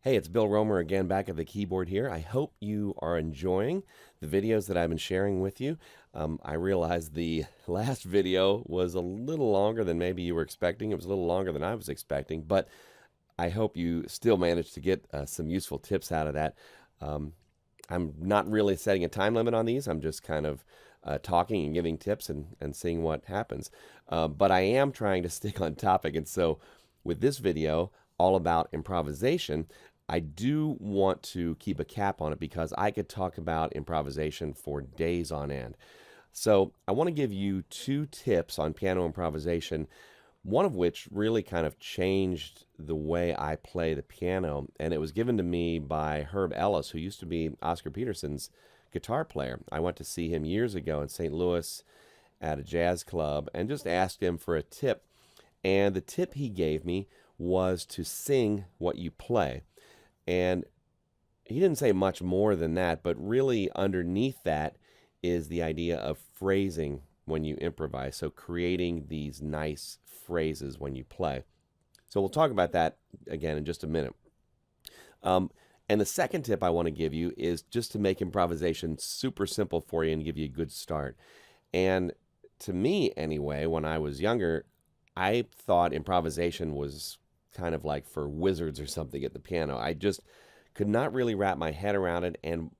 Hey, it's Bill Romer again back at the keyboard here. I hope you are enjoying the videos that I've been sharing with you. I realized the last video was a little longer than maybe you were expecting. It was a little longer than I was expecting, but I hope you still managed to get some useful tips out of that. Um, I'm not really setting a time limit on these. I'm just kind of talking and giving tips and seeing what happens. But I am trying to stick on topic. And so with this video, all about improvisation, I do want to keep a cap on it because I could talk about improvisation for days on end. So I want to give you two tips on piano improvisation, one of which really kind of changed the way I play the piano. And it was given to me by Herb Ellis, who used to be Oscar Peterson's guitar player. I went to see him years ago in St. Louis at a jazz club and just asked him for a tip. And the tip he gave me was to sing what you play. And he didn't say much more than that, but really underneath that is the idea of phrasing when you improvise. So creating these nice phrases when you play. So we'll talk about that again in just a minute. And the second tip I want to give you is just to make improvisation super simple for you and give you a good start. And to me, anyway, when I was younger, I thought improvisation was kind of like for wizards or something at the piano. I just could not really wrap my head around it, and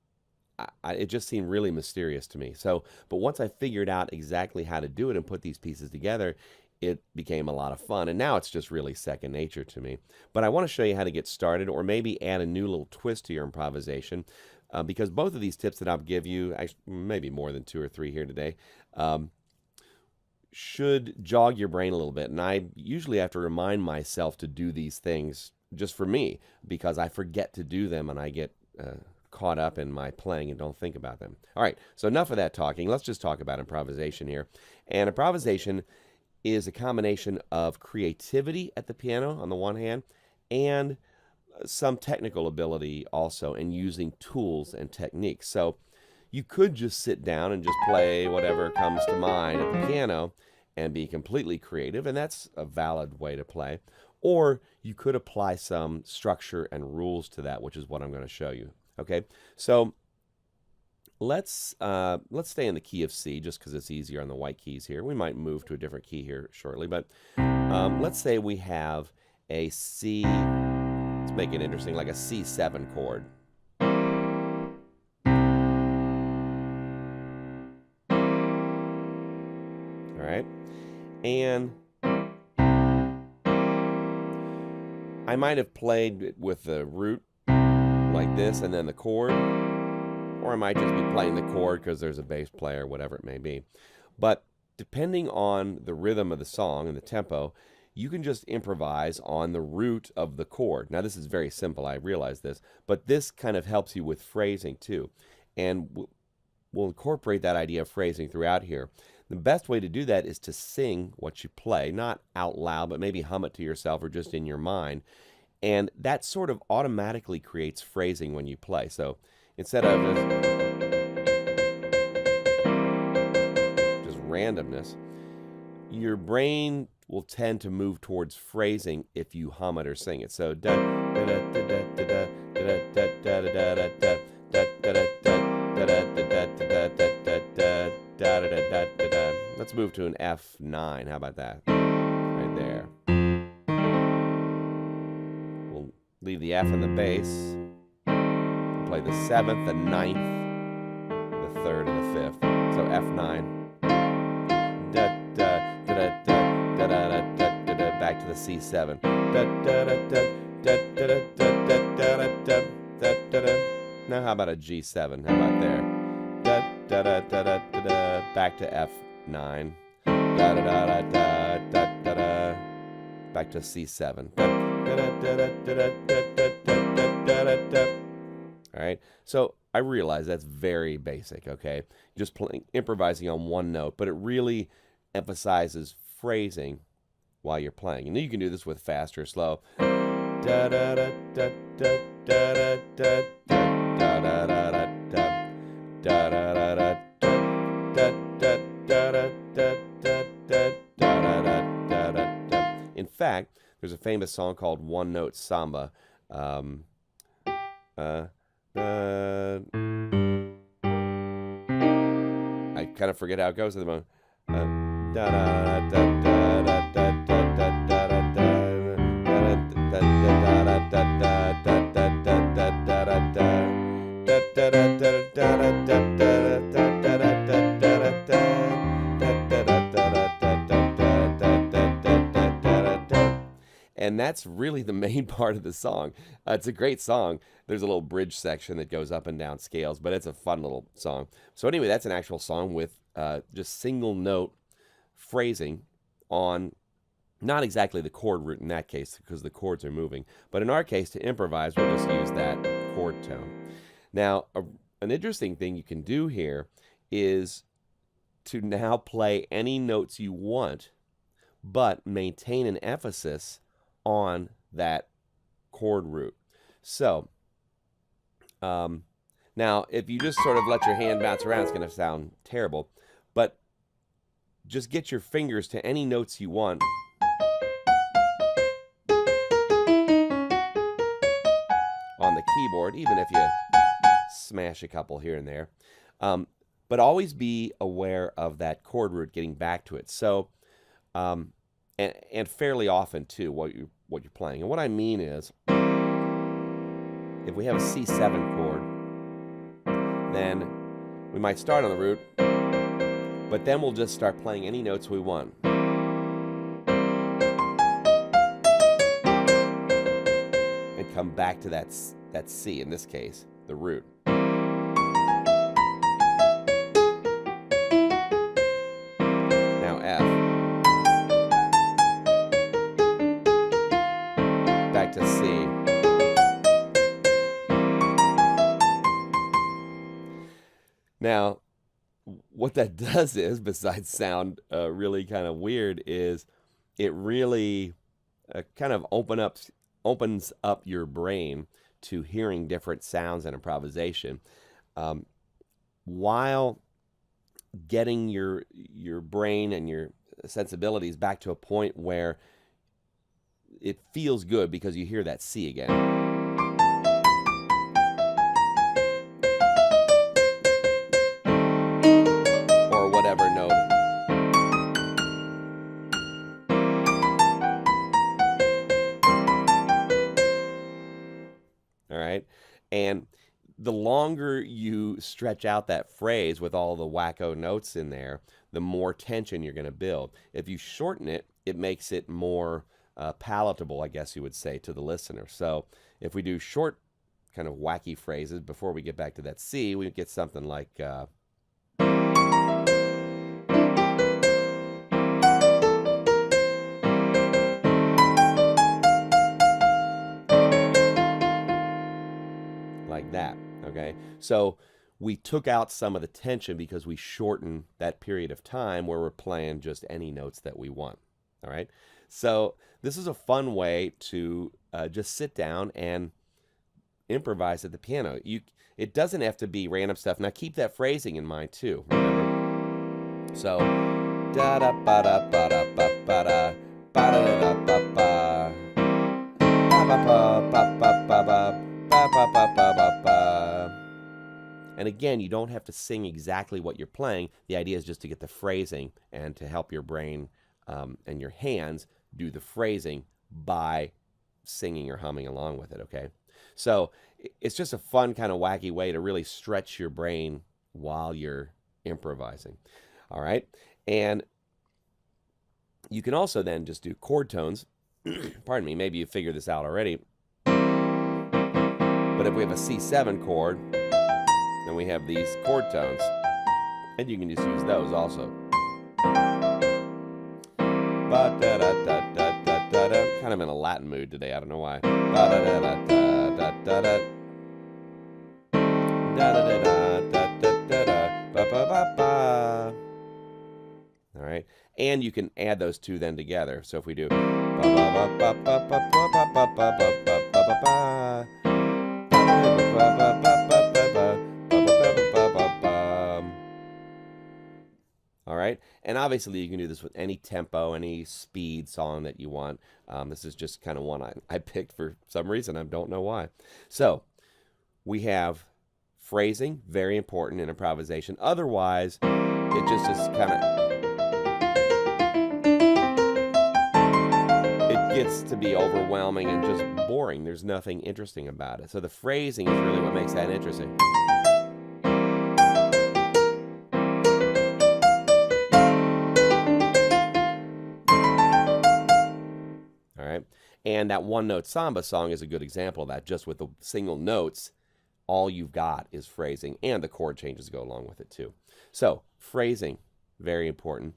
it just seemed really mysterious to me. So, but once I figured out exactly how to do it and put these pieces together, it became a lot of fun. And now it's just really second nature to me. But I want to show you how to get started or maybe add a new little twist to your improvisation because both of these tips that I'll give you, actually, maybe more than two or three here today, should jog your brain a little bit. And I usually have to remind myself to do these things just for me because I forget to do them and I get caught up in my playing and don't think about them. All right, so enough of that talking. Let's just talk about improvisation here. And improvisation is a combination of creativity at the piano on the one hand and some technical ability also in using tools and techniques. So you could just sit down and just play whatever comes to mind at the piano and be completely creative, and that's a valid way to play. Or you could apply some structure and rules to that, which is what I'm going to show you. Okay, so let's stay in the key of C just because it's easier on the white keys here. We might move to a different key here shortly, but let's say we have a C. Let's make it interesting, like a C7 chord. All right, and I might have played with the root like this and then the chord, or I might just be playing the chord because there's a bass player, whatever it may be. But depending on the rhythm of the song and the tempo, you can just improvise on the root of the chord. Now, this is very simple, I realize this, but this kind of helps you with phrasing too. And we'll incorporate that idea of phrasing throughout here. The best way to do that is to sing what you play, not out loud, but maybe hum it to yourself or just in your mind. And that sort of automatically creates phrasing when you play. So instead of just randomness, your brain will tend to move towards phrasing if you hum it or sing it. So da da da da da da da da da da da da da da. Let's move to an F9. How about that? Right there. We'll leave the F in the bass. We'll play the 7th, the 9th, the 3rd, and the 5th. So F9. Da da da da da da da da da. Back to the C7. Da da da da da da da da da da da da. Now how about a G7? How about there? Da da da da da da da. Back to F9. Da da da da da da da da. Back to C7. Da da da da da da da da da da. All right. So I realize that's very basic. Okay, just playing, improvising on one note, but it really emphasizes phrasing while you're playing. And you can do this with fast or slow. Da da da da da da da da. Da da da da da da da da da da da da da. In fact, there's a famous song called One Note Samba. I kind of forget how it goes at the moment. Da da da da da da da da da da and that's really the main part of the song. It's a great song. There's a little bridge section that goes up and down scales, but it's a fun little song. So anyway, that's an actual song with just single note phrasing on not exactly the chord root in that case because the chords are moving, but in our case, to improvise, we'll just use that chord tone. Now, an interesting thing you can do here is to now play any notes you want, but maintain an emphasis on that chord root. So, now if you just sort of let your hand bounce around, it's going to sound terrible, but just get your fingers to any notes you want. On the keyboard, even if you smash a couple here and there. But always be aware of that chord root, getting back to it. So, and fairly often too, what you're playing. And what I mean is, if we have a C7 chord, then we might start on the root, but then we'll just start playing any notes we want. And come back to that C, in this case, the root. Now F. Back to C. Now, what that does is, besides sound really kind of weird, is it really kind of opens up your brain to hearing different sounds and improvisation, while getting your brain and your sensibilities back to a point where it feels good because you hear that C again. Whatever note. All right. And the longer you stretch out that phrase with all the wacko notes in there, the more tension you're going to build. If you shorten it, it makes it more palatable, I guess you would say, to the listener. So if we do short, kind of wacky phrases before we get back to that C, we get something like... like that, okay? So we took out some of the tension because we shortened that period of time where we're playing just any notes that we want, all right? So this is a fun way to just sit down and improvise at the piano. It doesn't have to be random stuff. Now keep that phrasing in mind too, remember? So, da-da-ba-da-ba-da-ba-ba-da, ba-da-da-da-ba-ba, ba-ba-ba-ba-ba-ba-ba. And again, you don't have to sing exactly what you're playing. The idea is just to get the phrasing and to help your brain and your hands do the phrasing by singing or humming along with it, okay? So it's just a fun kind of wacky way to really stretch your brain while you're improvising, all right? And you can also then just do chord tones. Pardon me, maybe you figured this out already. But if we have a C7 chord, then we have these chord tones, and you can just use those also. Kind of in a Latin mood today, I don't know why. All right, and you can add those two then together. So if we do all right, and obviously you can do this with any tempo, any speed song that you want. This is just kind of one I picked for some reason. I don't know why. So we have phrasing, very important in improvisation. Otherwise, it just is kind of, it gets to be overwhelming and just boring. There's nothing interesting about it. So the phrasing is really what makes that interesting. All right. And that one note samba song is a good example of that. Just with the single notes, all you've got is phrasing, and the chord changes go along with it too. So phrasing, very important.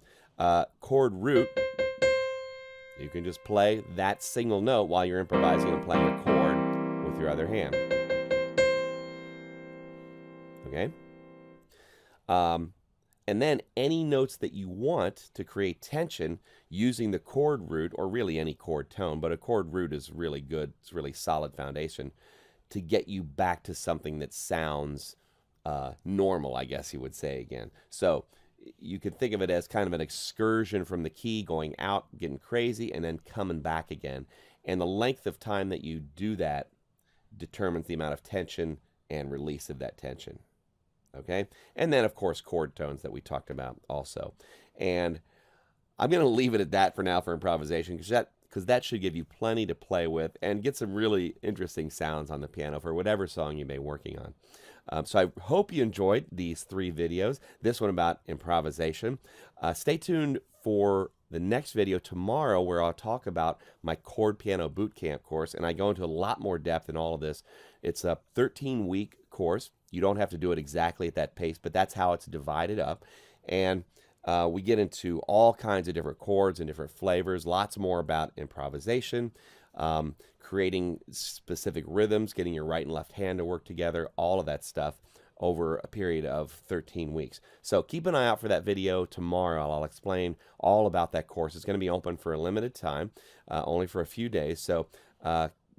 Chord root, you can just play that single note while you're improvising and playing a chord with your other hand. Okay? And then any notes that you want to create tension using the chord root, or really any chord tone, but a chord root is really good. It's a really solid foundation to get you back to something that sounds normal, I guess you would say again. So you could think of it as kind of an excursion from the key, going out, getting crazy, and then coming back again. And the length of time that you do that determines the amount of tension and release of that tension. Okay? And then, of course, chord tones that we talked about also. And I'm going to leave it at that for now for improvisation, because that should give you plenty to play with and get some really interesting sounds on the piano for whatever song you may be working on. So I hope you enjoyed these 3 videos, this one about improvisation. Stay tuned for the next video tomorrow, where I'll talk about my chord piano bootcamp course, and I go into a lot more depth in all of this. It's a 13-week course. You don't have to do it exactly at that pace, but that's how it's divided up. And we get into all kinds of different chords and different flavors, lots more about improvisation, creating specific rhythms, getting your right and left hand to work together, all of that stuff over a period of 13 weeks. So keep an eye out for that video tomorrow. I'll explain all about that course. It's going to be open for a limited time, only for a few days. So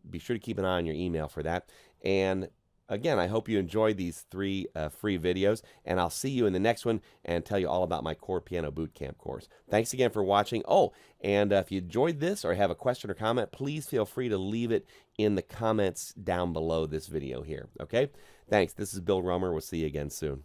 be sure to keep an eye on your email for that. And again, I hope you enjoyed these 3 free videos, and I'll see you in the next one and tell you all about my Chord Piano Bootcamp course. Thanks again for watching. Oh, and if you enjoyed this or have a question or comment, please feel free to leave it in the comments down below this video here, okay? Thanks. This is Bill Romer. We'll see you again soon.